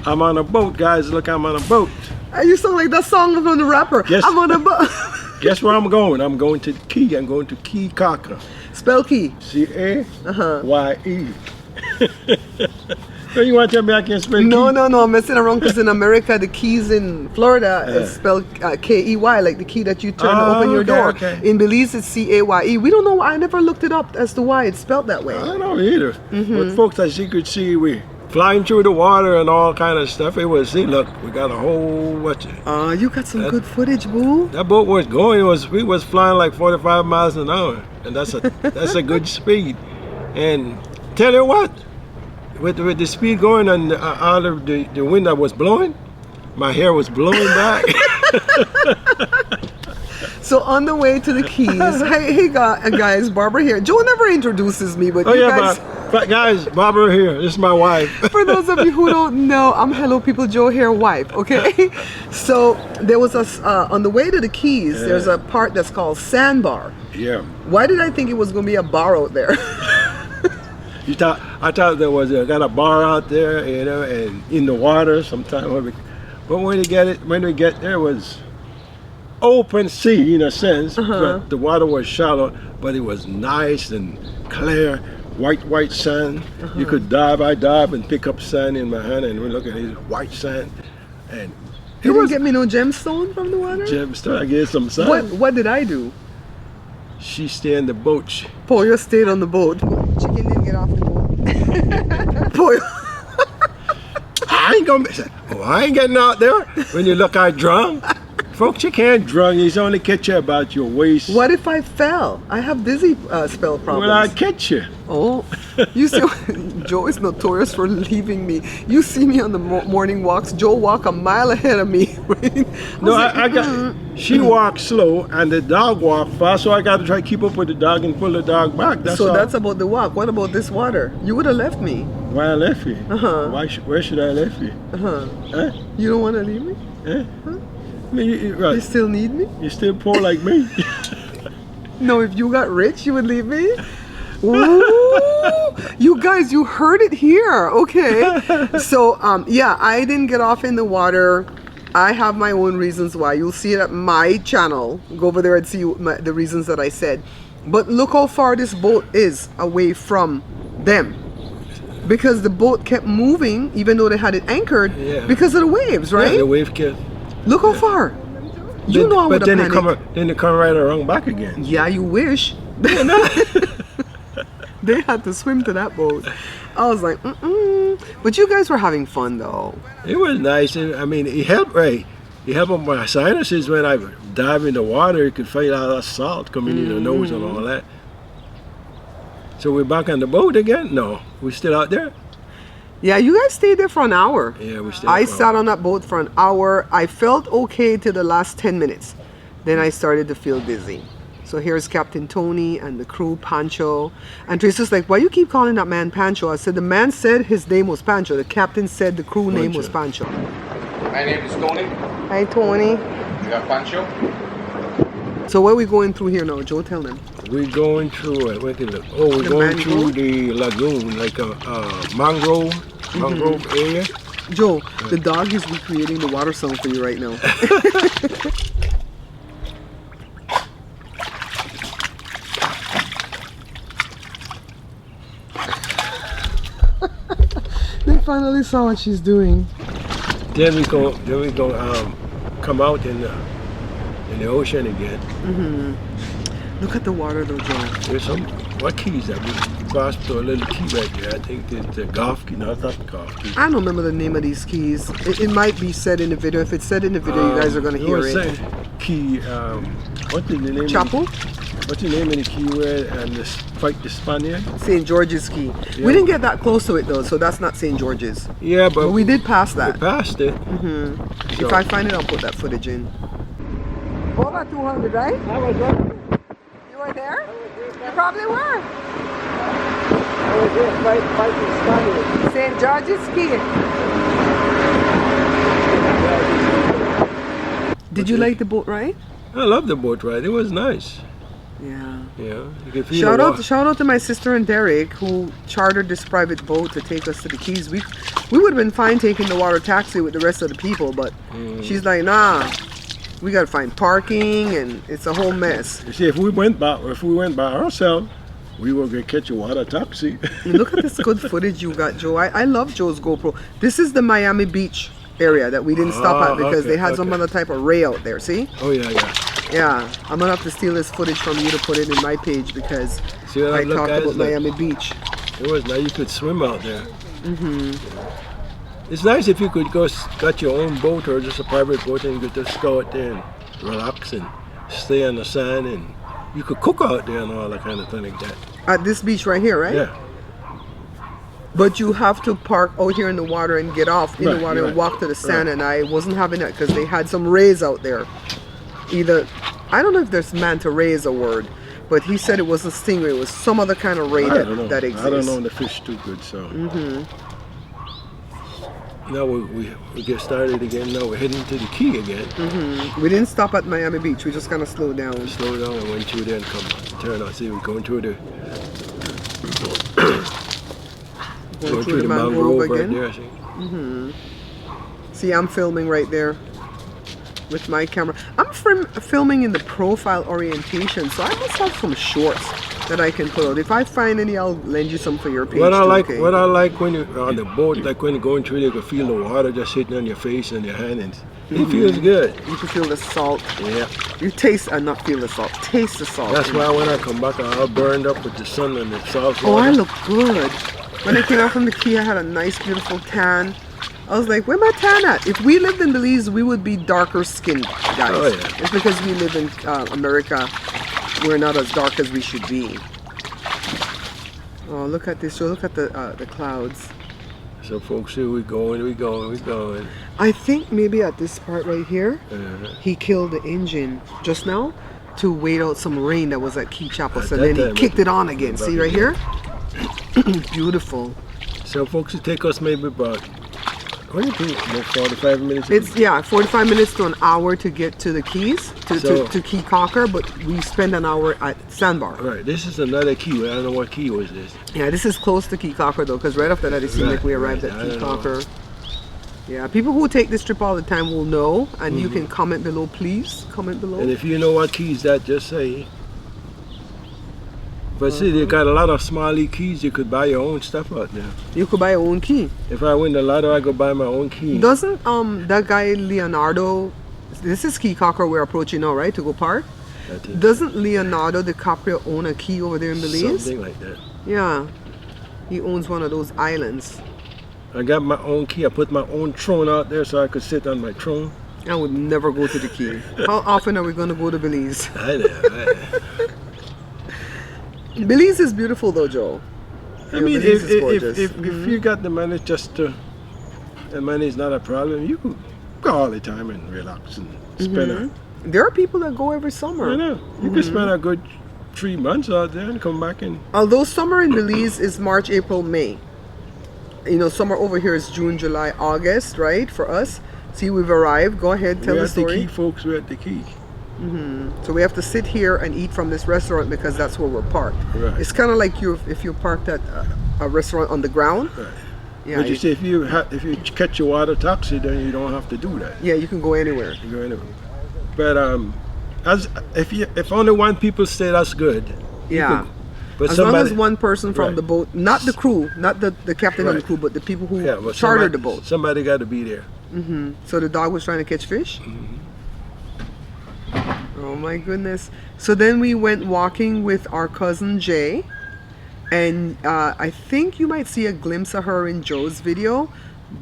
I'm on a boat, guys. Look, I'm on a boat. You sound like that song from the rapper. Guess, I'm on a boat. Guess where I'm going? I'm going to Caye. I'm going to Caye Caulker. Spell Caye. C-A-Y-E. So you want to tell me I can't spell Caye? No, I'm messing around because in America, the keys in Florida is spelled K-E-Y, like the key that you turn to open your door. Okay. In Belize, it's C-A-Y-E. We don't know why. I never looked it up as to why it's spelled that way. I don't know either. But folks, as you could see, we flying through the water and all kind of stuff. It was, see, look, we got a whole bunch of... You got some good footage, boo. That boat was going, we was flying like 45 miles an hour. And that's a good speed. And tell you what, with the speed going and out of the wind that was blowing, my hair was blowing back. So on the way to the Keys, hey guys, Barbara here. Joe never introduces me, but but guys, Barbara here. This is my wife. For those of you who don't know, I'm Hello People Joe here, wife. Okay, so there was on the way to the Keys. There's a part that's called sandbar. Yeah. Why did I think it was gonna be a bar out there? I thought there was got a bar out there, you know, and in the water sometime. But when we get there, it was open sea in a sense, but the water was shallow, but it was nice and clear, white sand. You could dive. I dive and pick up sand in my hand, and we look at this white sand. And you didn't get me no gemstone from the water. Gemstone, I gave some sand. What did I do? She stayed in the boat. Pollo stayed on the boat. Chicken didn't get off the boat. Pollo. I ain't getting out there when you look out drunk. Folks, you can't drunk. He's only catch you about your waist. What if I fell? I have dizzy spell problems. Well, I'd catch you. Oh, you see, Joe is notorious for leaving me. You see me on the morning walks. Joe walk a mile ahead of me. Right? I got. She walked slow, and the dog walked fast. So I got to try to keep up with the dog and pull the dog back. That's about the walk. What about this water? You would have left me. Why I left you? Where should I left you? Huh? You don't want to leave me? Huh? I mean, You still need me? You're still poor like me. No, if you got rich, you would leave me? Ooh, you guys, you heard it here. Okay. So, yeah, I didn't get off in the water. I have my own reasons why. You'll see it at my channel. Go over there and see the reasons that I said. But look how far this boat is away from them. Because the boat kept moving, even though they had it anchored, because of the waves, right? Yeah, the wave kept. Look how far. You know I would have panicked. Then they come right around back again. Yeah, you wish. They had to swim to that boat. I was like, But you guys were having fun though. It was nice. I mean, it helped, right? It helped my sinuses when I dive in the water. You could feel all that salt coming in the nose and all that. So we're back on the boat again? No, we're still out there. Yeah, you guys stayed there for an hour. Yeah, we stayed. I sat on that boat for an hour. I felt okay till the last 10 minutes. Then I started to feel dizzy. So here's Captain Tony and the crew, Pancho. And Tracy's like, why you keep calling that man Pancho? I said, the man said his name was Pancho. The captain said the crew name was Pancho. My name is Tony. Hi, Tony. You got Pancho? So what are we going through here now? Joe, tell them. We're going through, we're going through the lagoon, like a mangrove area. Joe, the dog is recreating the water sound for you right now. They finally saw what she's doing. Then we go come out in the ocean again. Look at the water though, Joe. There's what keys that we crossed to a little key right there. I think it's the golf key. No, it's not the golf key. I don't remember the name of these keys. It might be said in the video. If it's said in the video, you guys are gonna hear it. Key, what's the name? Chapel? What's the name of the key where and fight the Spaniard? St. George's Key. Yeah. We didn't get that close to it though, so that's not St. George's. Yeah, but we did pass that. We passed it. So. If I find it, I'll put that footage in. Over 200, right? I was there. You were there? You probably were. I was there fighting Spaniard. St. George's Key. Did you like the boat ride? I love the boat ride. It was nice. Yeah. You know, you can feel the water. Shout out to my sister and Derek who chartered this private boat to take us to the Keys. We would have been fine taking the water taxi with the rest of the people, but she's like, nah, we gotta find parking and it's a whole mess. You see, if we went by ourselves, we were gonna catch a water taxi. Look at this good footage you got, Joe. I love Joe's GoPro. This is the Miami Beach area that we didn't stop at because they had some other type of ray out there. See? Oh yeah. Yeah, I'm gonna have to steal this footage from you to put it in my page because I talked about Miami Beach. It was nice. You could swim out there. It's nice if you could got your own boat or just a private boat and you could just go out there and relax and stay on the sand and you could cook out there and all that kind of thing like that. At this beach right here, right? Yeah. But you have to park out here in the water and get off in the water and walk to the sand, and I wasn't having that because they had some rays out there. I don't know if there's manta ray is a word, but he said it wasn't stingray, it was some other kind of ray that exists. I don't know the fish too good, so. Now we get started again. Now we're heading to the Key again. We didn't stop at Miami Beach, we just kind of slowed down. Slow down and went through there and turn out. See, we're going through the going through the mangrove again. Right there, See, I'm filming right there with my camera. I'm filming in the profile orientation, so I must have some shorts that I can put out. If I find any, I'll lend you some for your page. What I like when you're on the boat, like when you're going through, you can feel the water just hitting on your face and your hand, and it feels good. You can feel the salt. Yeah. You taste, not feel the salt. Taste the salt. That's why when I come back, I'm all burned up with the sun and the salt water. Oh, I look good. When I came out from the Key, I had a nice, beautiful tan. I was like, where my tan at? If we lived in Belize, we would be darker skinned, guys. Oh, yeah. It's because we live in America. We're not as dark as we should be. Oh, look at this. So look at the clouds. So folks, here we going. I think maybe at this part right here, he killed the engine just now to wait out some rain that was at Key Chapel. So then he kicked it on again. See right here? Beautiful. So folks, it take us maybe about, what do you think, about 45 minutes? It's 45 minutes to an hour to get to the Keys, to Caye Caulker, but we spend an hour at Sandbar. Right, this is another key. I don't know what key was this. Yeah, this is close to Caye Caulker though, because right after that it seemed like we arrived at Caye Caulker. Yeah, people who take this trip all the time will know, and you can comment below, please. Comment below. And if you know what key is that, just say. But see, they got a lot of small keys. You could buy your own stuff out there. You could buy your own key. If I win the lotto, I could buy my own key. Doesn't that guy Leonardo, this is Caye Caulker we're approaching now, right, to go park? Doesn't Leonardo DiCaprio own a key over there in Belize? Something like that. Yeah, he owns one of those islands. I got my own key. I put my own throne out there so I could sit on my throne. I would never go to the Key. How often are we going to go to Belize? I know. Belize is beautiful though, Joe. I mean, if you got the money and money is not a problem, you could go all the time and relax and spend There are people that go every summer. I know. You can spend a good 3 months out there and come back and... Although summer in Belize is March, April, May. You know, summer over here is June, July, August, right? For us. See, we've arrived. Go ahead, tell the story. We're at the Key, folks. We're at the Key. So we have to sit here and eat from this restaurant because that's where we're parked. Right. It's kind of like if you're parked at a restaurant on the ground. Right. Yeah, but you see, if you catch your water taxi, then you don't have to do that. Yeah, you can go anywhere. You go anywhere. But if only one people stay, that's good. Yeah. But as long as one person from the boat, not the crew, not the captain of the crew, but the people who chartered the boat. Somebody got to be there. So the dog was trying to catch fish? Oh my goodness. So then we went walking with our cousin Jay, and I think you might see a glimpse of her in Joe's video,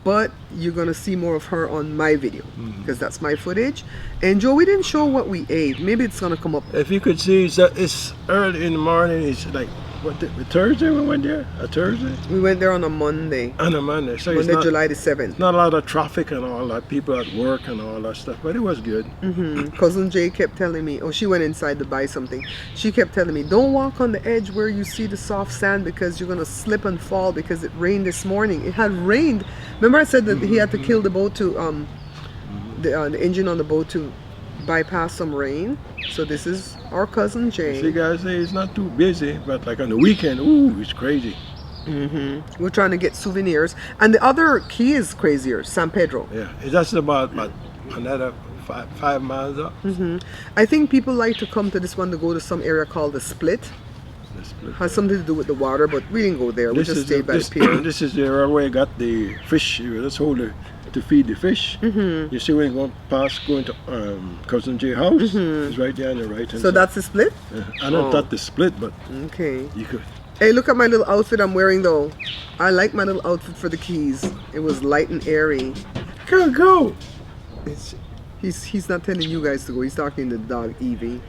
but you're gonna see more of her on my video because that's my footage. And Joe, we didn't show what we ate. Maybe it's gonna come up. If you could see, it's early in the morning. It's like Thursday we went there? A Thursday? We went there on a Monday. On a Monday. So Monday, July the 7th. Not a lot of traffic and all that. People at work and all that stuff. But it was good. Cousin Jay kept telling me, she went inside to buy something. She kept telling me, don't walk on the edge where you see the soft sand because you're going to slip and fall because it rained this morning. It had rained. Remember I said that he had to kill the boat to, the engine on the boat to bypass some rain. So this is our cousin Jay. See, guys, say it's not too busy, but like on the weekend, ooh, it's crazy. We're trying to get souvenirs. And the other key is crazier, San Pedro. Yeah, that's about another 5 miles up. I think people like to come to this one to go to some area called the Split. The split. Has something to do with the water, but we didn't go there. We just stayed by the pier. This is the where I got the fish. That's hold to feed the fish. You see when you go going to cousin Jay's house, it's right there on the right hand So side. that's the Split? Yeah. I don't thought the split, but Okay. you could. Hey, look at my little outfit I'm wearing though. I like my little outfit for the Keys. It was light and airy. Can't go. He's not telling you guys to go. He's talking to the dog Evie.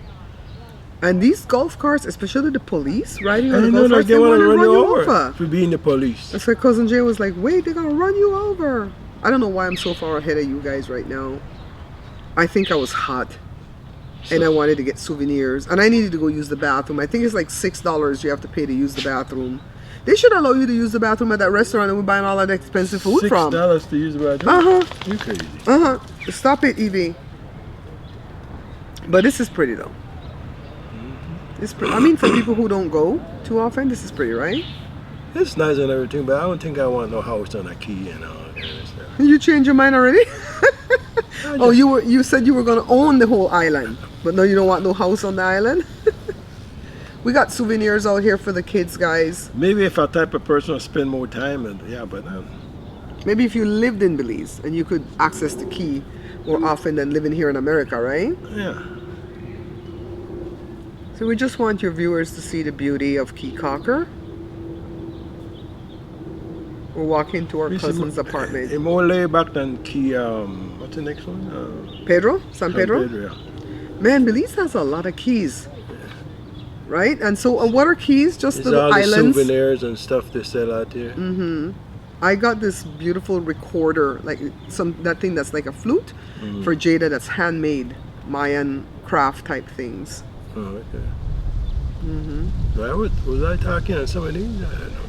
And these golf carts, especially the police riding on the golf carts, they want to run you over over. for being the police. That's why cousin Jay was like, wait, they're gonna run you over. I don't know why I'm so far ahead of you guys right now. I think I was hot. And I wanted to get souvenirs. And I needed to go use the bathroom. I think it's like $6 you have to pay to use the bathroom. They should allow you to use the bathroom at that restaurant that we're buying all that expensive food from. $6 to use the bathroom? You crazy. Stop it, Evie. But this is pretty though. It's pretty. I mean, for people who don't go too often, this is pretty, right? It's nice and everything, but I don't think I want no house on a key and all that kind of stuff. You changed your mind already? Oh, you said you were gonna own the whole island, but no, you don't want no house on the island. We got souvenirs out here for the kids, guys. Maybe if a type of person will spend more time, and yeah, but Maybe if you lived in Belize and you could access the key more often than living here in America, right? yeah. So we just want your viewers to see the beauty of Caye Caulker. We're walking to our cousin's apartment. It's more laid back than Key. What's the next one? Pedro? San Pedro? Yeah. Man, Belize has a lot of keys. Right? And so what are keys? Just It's little all the islands? souvenirs and stuff they sell out there. I got this beautiful recorder, like that thing that's like a flute for Jada that's handmade, Mayan craft type things. Oh, okay. Was I talking on some of these? I don't know.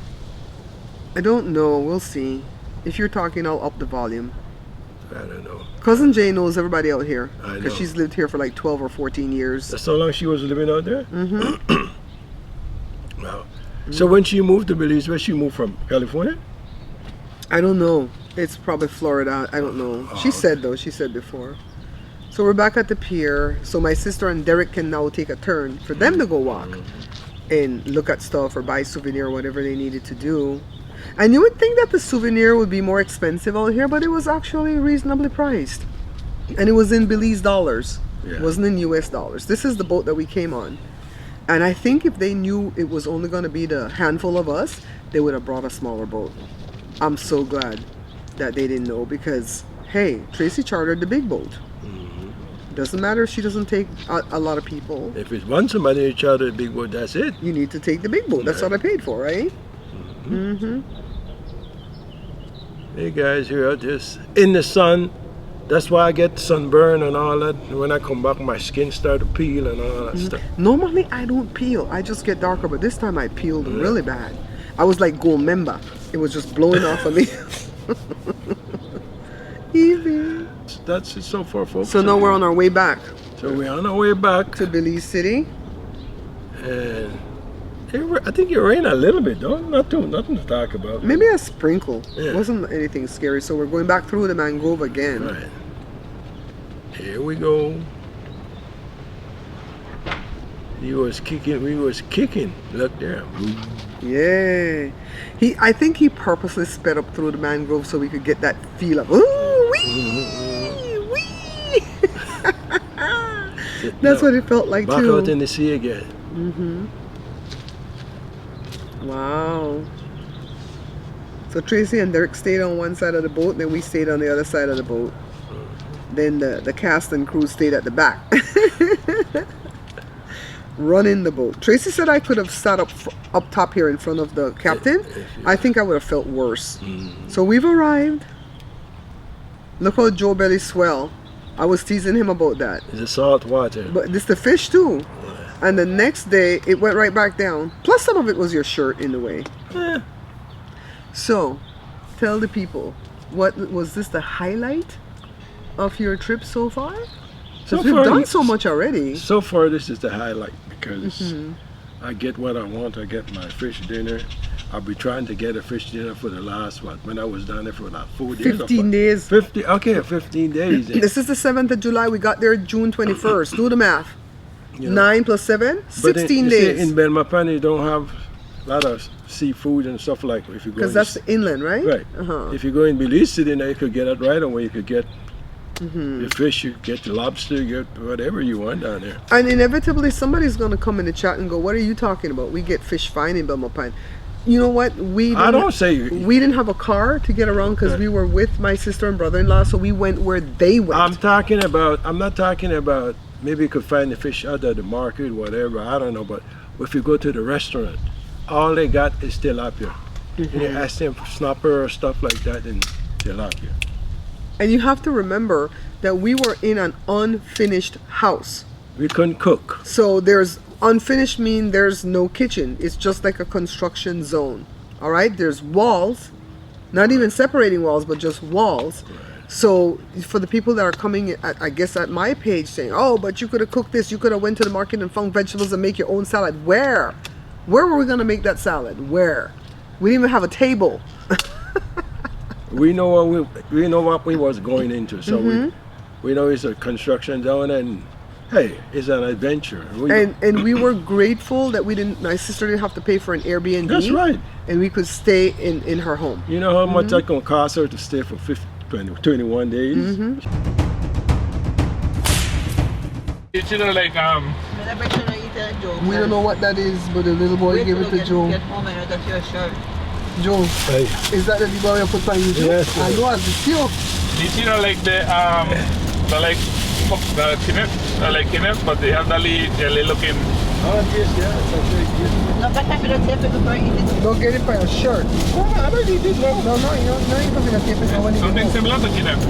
I don't know. We'll see. If you're talking, I'll up the volume. I don't know. Cousin Jay knows everybody out here I know. because she's lived here for like 12 or 14 years. That's how long she was living out there? Wow. So when she moved to Belize, where she moved from? California? I don't know. It's probably Florida. I don't know. She said though. She said before. So we're back at the pier. So my sister and Derek can now take a turn for them to go walk and look at stuff or buy souvenir or whatever they needed to do. And you would think that the souvenir would be more expensive out here, but it was actually reasonably priced. And it was in Belize dollars. It wasn't in US dollars. This is the boat that we came on. And I think if they knew it was only going to be the handful of us, they would have brought a smaller boat. I'm so glad that they didn't know because, hey, Tracy chartered the big boat. Doesn't matter if she doesn't take a lot of people. If it's one somebody to charter a big boat, that's it. You need to take the big boat. That's what I paid for, right? Hey guys, here out just in the sun. That's why I get sunburn and all that. When I come back, my skin start to peel and all that stuff. Normally I don't peel. I just get darker, but this time I peeled really bad. I was like gold member. It was just blowing off of me. Evie. That's it so far, folks. So now we're on our way back So we're on our way back. to Belize City. And I think it rained a little bit, though. Nothing to talk about. Maybe a sprinkle. Yeah. It wasn't anything scary. So we're going back through the mangrove again. Right. Here we go. He was kicking. We was kicking. Look there. Yeah. I think he purposely sped up through the mangrove so we could get that feel of ooh wee wee. That's what it felt like Back too. out in the sea again. Wow. So Tracy and Derek stayed on one side of the boat, then we stayed on the other side of the boat. Then the cast and crew stayed at the back. Running the boat. Tracy said I could have sat up top here in front of the captain. I think I would have felt worse. So we've arrived. Look how Joe Belly swell. I was teasing him about that. It's the salt water. But this the fish too. And the next day it went right back down. Plus some of it was your shirt in the way. Yeah. So tell the people, what was this the highlight of your trip so far? Because we've done so much already. So far, this is the highlight because I get what I want. I get my fish dinner. I'll be trying to get a fish dinner for the last, when I was down there for about 4 days. 15 days. 15 days. This is the 7th of July. We got there June 21st. Do the math. You know. 9 plus 7, But 16 you days. see, in Belmopan, you don't have a lot of seafood and stuff like that. If you go Because that's inland, right? right. Uh-huh. If you go in Belize City, now you could get it right away. You could get the fish, you get the lobster, you get whatever you want down there. And inevitably, somebody's going to come in the chat and go, what are you talking about? We get fish fine in Belmopan. You know what? We didn't have a car to get around because we were with my sister and brother-in-law, so we went where they went. I'm not talking about maybe you could find the fish out at the market, whatever, I don't know, but if you go to the restaurant, all they got is tilapia. And you ask them for snapper or stuff like that, and tilapia. And you have to remember that we were in an unfinished house. We couldn't cook. So there's unfinished mean there's no kitchen. It's just like a construction zone. All right? There's walls, not even separating walls, but just walls. So for the people that are coming, I guess at my page saying, oh, but you could have cooked this. You could have went to the market and found vegetables and make your own salad. Where? Where were we going to make that salad? Where? We didn't even have a table. We know what we was going into. So we know it's a construction zone, and hey, it's an adventure. And we were grateful that my sister didn't have to pay for an Airbnb. That's right. And we could stay in her home. You know how much that gonna cost her to stay for 21 days? It's like We don't know what that is, but the little boy gave it to Joe. Get home and I got your shirt. Joe, Hey. is that the little boy you put on you? Joe? Yes, sir. I know it's cute. It's like the like kennel, but they have the jelly looking. Oh, yes, yeah. No, but I'm going to tape it before I eat it. Don't get it for your shirt. I don't need this now. No, you're not even going to tape it. Something similar to kennel.